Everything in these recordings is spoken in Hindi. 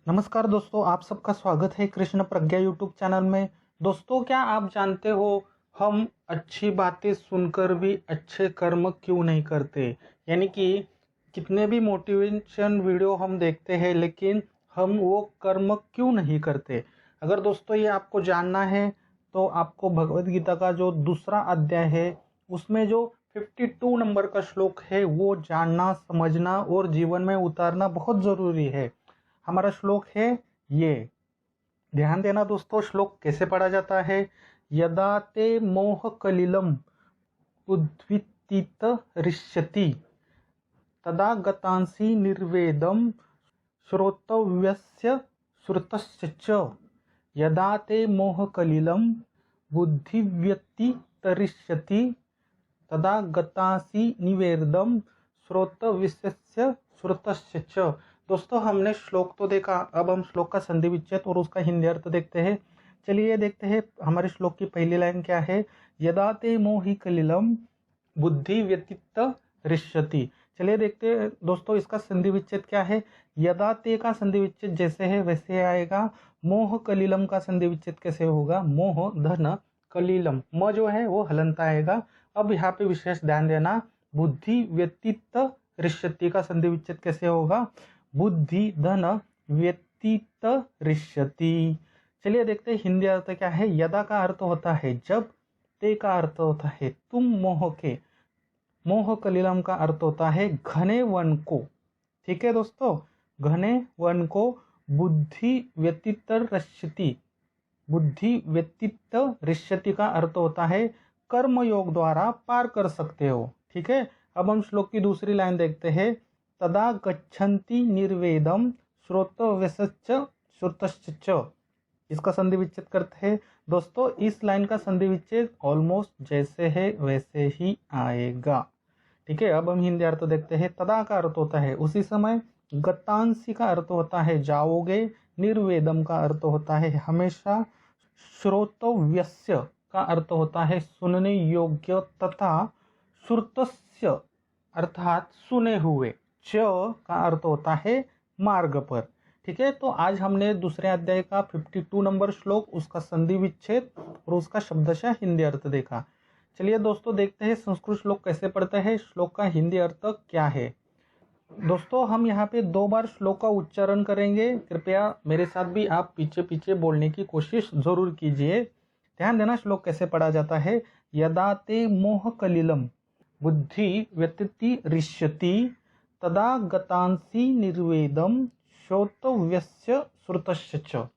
नमस्कार दोस्तों, आप सबका स्वागत है कृष्ण प्रज्ञा यूट्यूब चैनल में। दोस्तों, क्या आप जानते हो हम अच्छी बातें सुनकर भी अच्छे कर्म क्यों नहीं करते? यानी कि कितने भी मोटिवेशन वीडियो हम देखते हैं लेकिन हम वो कर्म क्यों नहीं करते? अगर दोस्तों ये आपको जानना है तो आपको भगवत गीता का जो दूसरा अध्याय है उसमें जो 52 नंबर का श्लोक है वो जानना, समझना और जीवन में उतारना बहुत ज़रूरी है। हमारा श्लोक है ये, ध्यान देना दोस्तों। श्लोक कैसे पढ़ा जाता है? यदा ते मोह कलिलम उद्वित्तित ऋष्यति तदा गतांसि निर्वेदम श्रोतव्यस्य श्रुतस्य च। यदा ते मोह कलिलम बुद्धिव्यतितरिष्यति तदा गतांसि निवेदम श्रोतव्यस्य श्रुतस्य च। दोस्तों, हमने श्लोक तो देखा, अब हम श्लोक का संधि विच्छेद और उसका हिंदी अर्थ देखते हैं। चलिए देखते हैं हमारे श्लोक की पहली लाइन क्या है। यदा ते मोहि कलिलम बुद्धि व्यतीत ऋष्यति। चलिए देखते हैं दोस्तों इसका संधि विच्छेद क्या है। यदा ते का संधि विच्छेद जैसे है वैसे आएगा। मोह कलिलम का संधि विच्छेद कैसे होगा? मोह धन कलिलम, म जो है वो हलंत आएगा। अब यहाँ पे विशेष ध्यान देना, बुद्धि व्यतीत ऋष्यति का संधि विच्छेद कैसे होगा? बुद्धि धन व्यतीत ऋष्यति। चलिए देखते हैं हिंदी अर्थ क्या है। यदा का अर्थ होता है जब, ते का अर्थ होता है तुम मोह के, मोह कलिलम का अर्थ होता है घने वन को। ठीक है दोस्तों, घने वन को बुद्धि व्यतीत ऋष्यति, बुद्धि व्यतीत ऋष्यति का अर्थ होता है कर्म योग द्वारा पार कर सकते हो। ठीक है, अब हम श्लोक की दूसरी लाइन देखते हैं। तदा गच्छन्ति निर्वेदम श्रोतव्यश्च श्रुतश्च च। इसका संधि विच्छेद करते हैं। दोस्तों, इस लाइन का संधि विच्छेद ऑलमोस्ट जैसे है वैसे ही आएगा। ठीक है, अब हम हिंदी अर्थ देखते हैं। तदा का अर्थ होता है उसी समय, गतांसी का अर्थ होता है जाओगे, निर्वेदम का अर्थ होता है हमेशा, श्रोतव्यस्य का अर्थ होता है सुनने योग्य तथा श्रुतस्य अर्थात सुने हुए, च का अर्थ होता है मार्ग पर। ठीक है, तो आज हमने दूसरे अध्याय का 52 नंबर श्लोक, उसका संधि विच्छेद और उसका शब्दशः हिंदी अर्थ देखा। चलिए दोस्तों देखते हैं संस्कृत श्लोक कैसे पढ़ते हैं, श्लोक का हिंदी अर्थ क्या है। दोस्तों, हम यहाँ पे 2 बार श्लोक का उच्चारण करेंगे। कृपया मेरे साथ भी आप पीछे पीछे बोलने की कोशिश जरूर कीजिए। ध्यान देना श्लोक कैसे पढ़ा जाता है। यदा ते मोह कलिलम बुद्धि व्यतीत ऋष्यति तदा गतांसि निर्वेदम श्रोतव्यस्य श्रुतस्य च।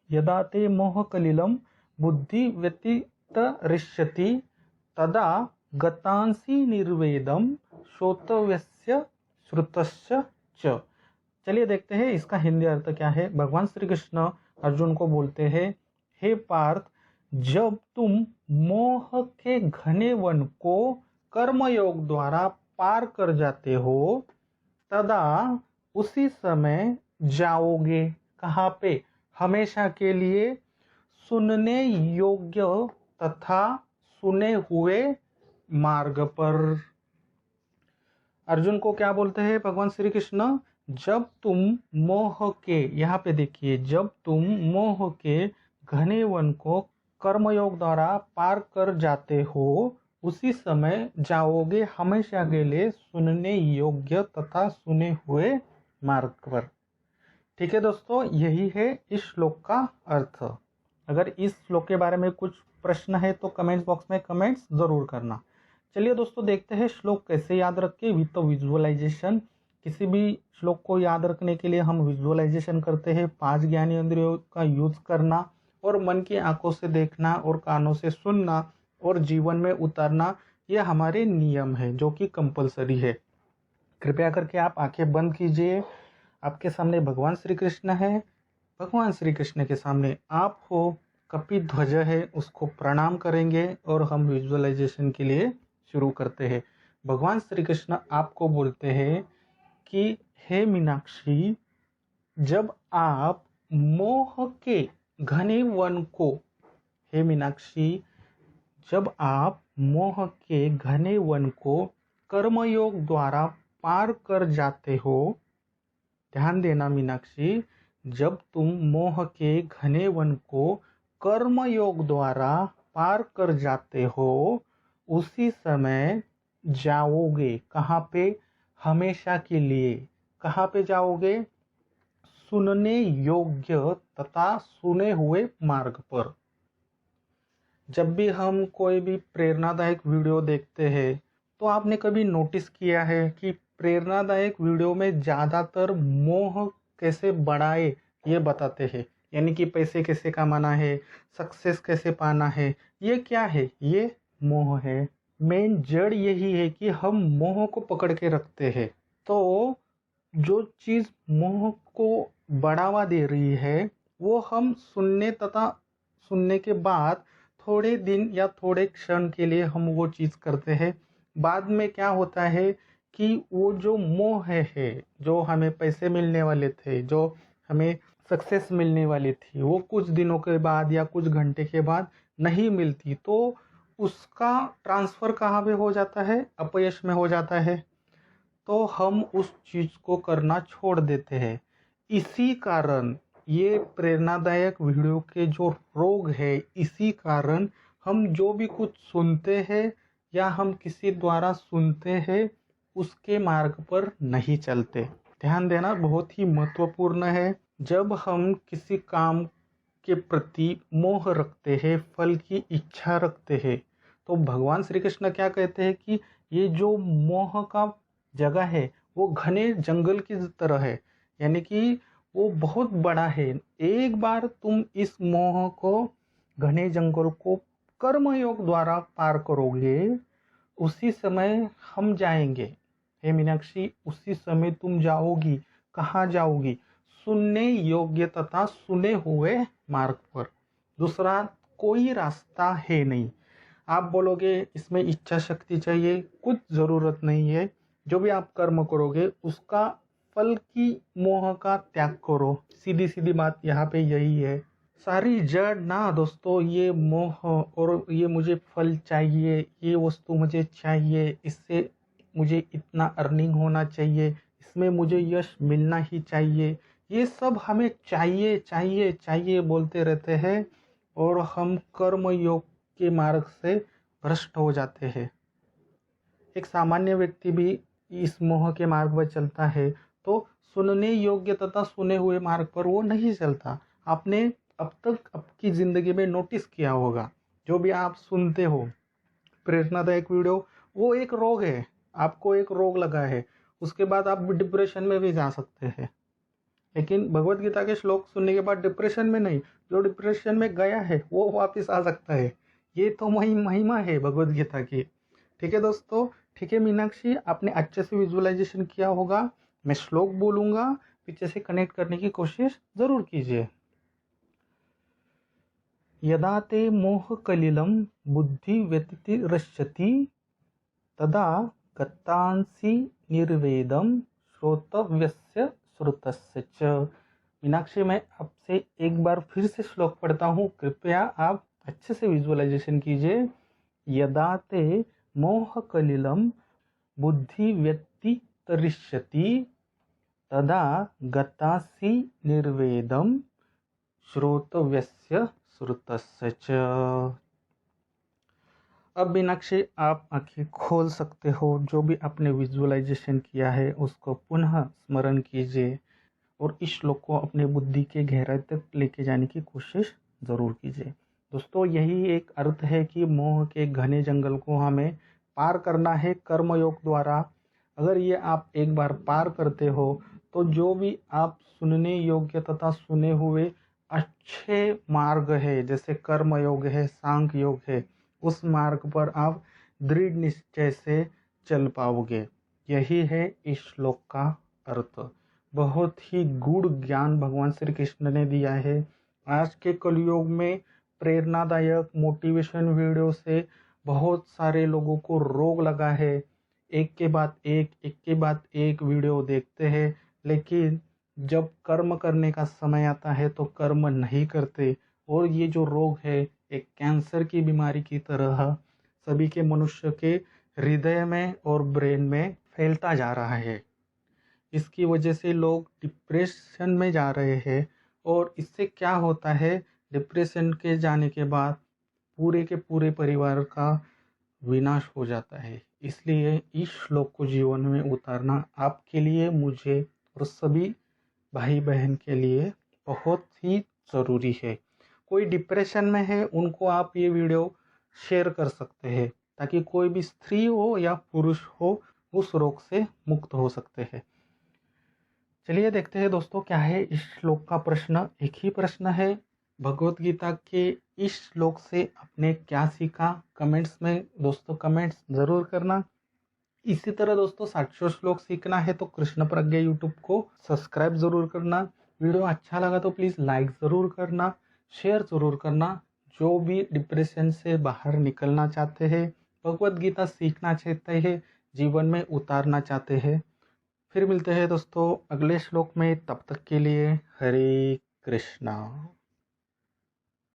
यदा ते मोह कलिलम बुद्धि व्यतीत ऋष्यति तदा गतांसि निर्वेदम श्रोतव्यस्य श्रुतस्य च। चलिए देखते हैं इसका हिंदी अर्थ क्या है। भगवान श्री कृष्ण अर्जुन को बोलते हैं, हे पार्थ, जब तुम मोह के घने वन को कर्मयोग द्वारा पार कर जाते हो तदा उसी समय जाओगे। कहाँ पे? हमेशा के लिए सुनने योग्य तथा सुने हुए मार्ग पर। अर्जुन को क्या बोलते हैं भगवान श्री कृष्ण? जब तुम मोह के, यहाँ पे देखिए, जब तुम मोह के घने वन को कर्मयोग द्वारा पार कर जाते हो उसी समय जाओगे हमेशा के लिए सुनने योग्य तथा सुने हुए मार्ग पर। ठीक है दोस्तों, यही है इस श्लोक का अर्थ। अगर इस श्लोक के बारे में कुछ प्रश्न है तो कमेंट्स बॉक्स में कमेंट्स जरूर करना। चलिए दोस्तों देखते हैं श्लोक कैसे याद रखें विद विजुअलाइजेशन। किसी भी श्लोक को याद रखने के लिए हम विजुअलाइजेशन करते हैं। 5 ज्ञानेंद्रियों का यूज करना और मन की आंखों से देखना और कानों से सुनना और जीवन में उतारना, ये हमारे नियम है जो कि कंपलसरी है। कृपया करके आप आंखें बंद कीजिए। आपके सामने भगवान श्री कृष्ण है, भगवान श्री कृष्ण के सामने आप हो, कपिध्वज है, उसको प्रणाम करेंगे और हम विजुअलाइजेशन के लिए शुरू करते हैं। भगवान श्री कृष्ण आपको बोलते हैं कि हे मीनाक्षी, जब आप मोह के घने वन को, हे मीनाक्षी, जब आप मोह के घने वन को कर्मयोग द्वारा पार कर जाते हो, ध्यान देना मीनाक्षी, जब तुम मोह के घने वन को कर्म योग द्वारा पार कर जाते हो, उसी समय जाओगे कहाँ पे? हमेशा के लिए। कहाँ पे जाओगे? सुनने योग्य तथा सुने हुए मार्ग पर। जब भी हम कोई भी प्रेरणादायक वीडियो देखते हैं, तो आपने कभी नोटिस किया है कि प्रेरणादायक वीडियो में ज़्यादातर मोह कैसे बढ़ाए ये बताते हैं। यानी कि पैसे कैसे कमाना है, सक्सेस कैसे पाना है। ये क्या है? ये मोह है। मेन जड़ यही है कि हम मोह को पकड़ के रखते हैं। तो जो चीज़ मोह को बढ़ावा दे रही है, वो हम सुनने तथा सुनने के बाद थोड़े दिन या थोड़े क्षण के लिए हम वो चीज़ करते हैं। बाद में क्या होता है कि वो जो मोह है, जो हमें पैसे मिलने वाले थे, जो हमें सक्सेस मिलने वाली थी, वो कुछ दिनों के बाद या कुछ घंटे के बाद नहीं मिलती, तो उसका ट्रांसफ़र कहाँ पे हो जाता है? अपयश में हो जाता है। तो हम उस चीज़ को करना छोड़ देते हैं। इसी कारण ये प्रेरणादायक वीडियो के जो रोग है, इसी कारण हम जो भी कुछ सुनते हैं या हम किसी द्वारा सुनते हैं, उसके मार्ग पर नहीं चलते। ध्यान देना बहुत ही महत्वपूर्ण है। जब हम किसी काम के प्रति मोह रखते हैं, फल की इच्छा रखते हैं, तो भगवान श्री कृष्ण क्या कहते हैं कि ये जो मोह का जगह है वो घने जंगल की तरह है। यानी कि वो बहुत बड़ा है। एक बार तुम इस मोह को, घने जंगल को कर्म योग द्वारा पार करोगे, उसी समय हम जाएंगे। हे मीनाक्षी, उसी समय तुम जाओगी। कहाँ जाओगी? सुनने योग्य तथा सुने हुए मार्ग पर। दूसरा कोई रास्ता है नहीं। आप बोलोगे इसमें इच्छा शक्ति चाहिए, कुछ ज़रूरत नहीं है। जो भी आप कर्म करोगे उसका फल की मोह का त्याग करो। सीधी सीधी बात यहाँ पे यही है। सारी जड़ ना दोस्तों ये मोह, और ये मुझे फल चाहिए, ये वस्तु मुझे चाहिए, इससे मुझे इतना अर्निंग होना चाहिए, इसमें मुझे यश मिलना ही चाहिए, ये सब हमें चाहिए चाहिए चाहिए बोलते रहते हैं, और हम कर्म योग के मार्ग से भ्रष्ट हो जाते हैं। एक सामान्य व्यक्ति भी इस मोह के मार्ग पर चलता है, तो सुनने योग्य तथा सुने हुए मार्ग पर वो नहीं चलता। आपने अब तक आपकी ज़िंदगी में नोटिस किया होगा, जो भी आप सुनते हो प्रेरणादायक वीडियो, वो एक रोग है। आपको एक रोग लगा है, उसके बाद आप डिप्रेशन में भी जा सकते हैं। लेकिन भगवत गीता के श्लोक सुनने के बाद डिप्रेशन में नहीं, जो डिप्रेशन में गया है वो वापस आ सकता है। ये तो महिमा है भगवत गीता की। ठीक है दोस्तों, ठीक है मीनाक्षी, आपने अच्छे से विजुअलाइजेशन किया होगा। मैं श्लोक बोलूँगा, पीछे से कनेक्ट करने की कोशिश ज़रूर कीजिए। यदा ते मोह कलिलं बुद्धि व्यतिरश्यति तदा गतांसि निर्वेदम श्रोतव्यस्य श्रुतस्य च। मीनाक्षी, मैं आपसे एक बार फिर से श्लोक पढ़ता हूँ, कृपया आप अच्छे से विजुअलाइजेशन कीजिए। यदा ते मोह कलिलं बुद्धि व्यतितरिष्यति तदा गतासि निर्वेदम श्रोतव्यस्य श्रुतस्य च। अब मीनाक्षी आप आंखें खोल सकते हो। जो भी आपने विजुअलाइजेशन किया है उसको पुनः स्मरण कीजिए और इस श्लोक को अपने बुद्धि के गहराई तक लेके जाने की कोशिश ज़रूर कीजिए। दोस्तों, यही एक अर्थ है कि मोह के घने जंगल को हमें पार करना है कर्मयोग द्वारा। अगर ये आप एक बार पार करते हो तो जो भी आप सुनने योग्य तथा सुने हुए अच्छे मार्ग है, जैसे कर्मयोग है, सांख्य योग है, उस मार्ग पर आप दृढ़ निश्चय से चल पाओगे। यही है इस श्लोक का अर्थ। बहुत ही गूढ़ ज्ञान भगवान श्री कृष्ण ने दिया है। आज के कलयुग में प्रेरणादायक मोटिवेशन वीडियो से बहुत सारे लोगों को रोग लगा है। एक के बाद एक वीडियो देखते हैं, लेकिन जब कर्म करने का समय आता है तो कर्म नहीं करते, और ये जो रोग है एक कैंसर की बीमारी की तरह सभी के मनुष्य के हृदय में और ब्रेन में फैलता जा रहा है। इसकी वजह से लोग डिप्रेशन में जा रहे हैं और इससे क्या होता है, डिप्रेशन के जाने के बाद पूरे के पूरे परिवार का विनाश हो जाता है। इसलिए इस श्लोक को जीवन में उतारना आपके लिए, मुझे और सभी भाई बहन के लिए बहुत ही ज़रूरी है। कोई डिप्रेशन में है उनको आप ये वीडियो शेयर कर सकते हैं, ताकि कोई भी स्त्री हो या पुरुष हो उस रोग से मुक्त हो सकते हैं। चलिए देखते हैं दोस्तों क्या है इस श्लोक का प्रश्न। एक ही प्रश्न है, भगवत गीता के इस श्लोक से आपने क्या सीखा, कमेंट्स में दोस्तों कमेंट्स ज़रूर करना। इसी तरह दोस्तों 700 श्लोक सीखना है तो कृष्ण प्रज्ञा यूट्यूब को सब्सक्राइब ज़रूर करना। वीडियो अच्छा लगा तो प्लीज़ लाइक ज़रूर करना, शेयर ज़रूर करना। जो भी डिप्रेशन से बाहर निकलना चाहते हैं, भगवत गीता सीखना चाहते हैं, जीवन में उतारना चाहते हैं। फिर मिलते हैं दोस्तों अगले श्लोक में, तब तक के लिए हरे कृष्णा।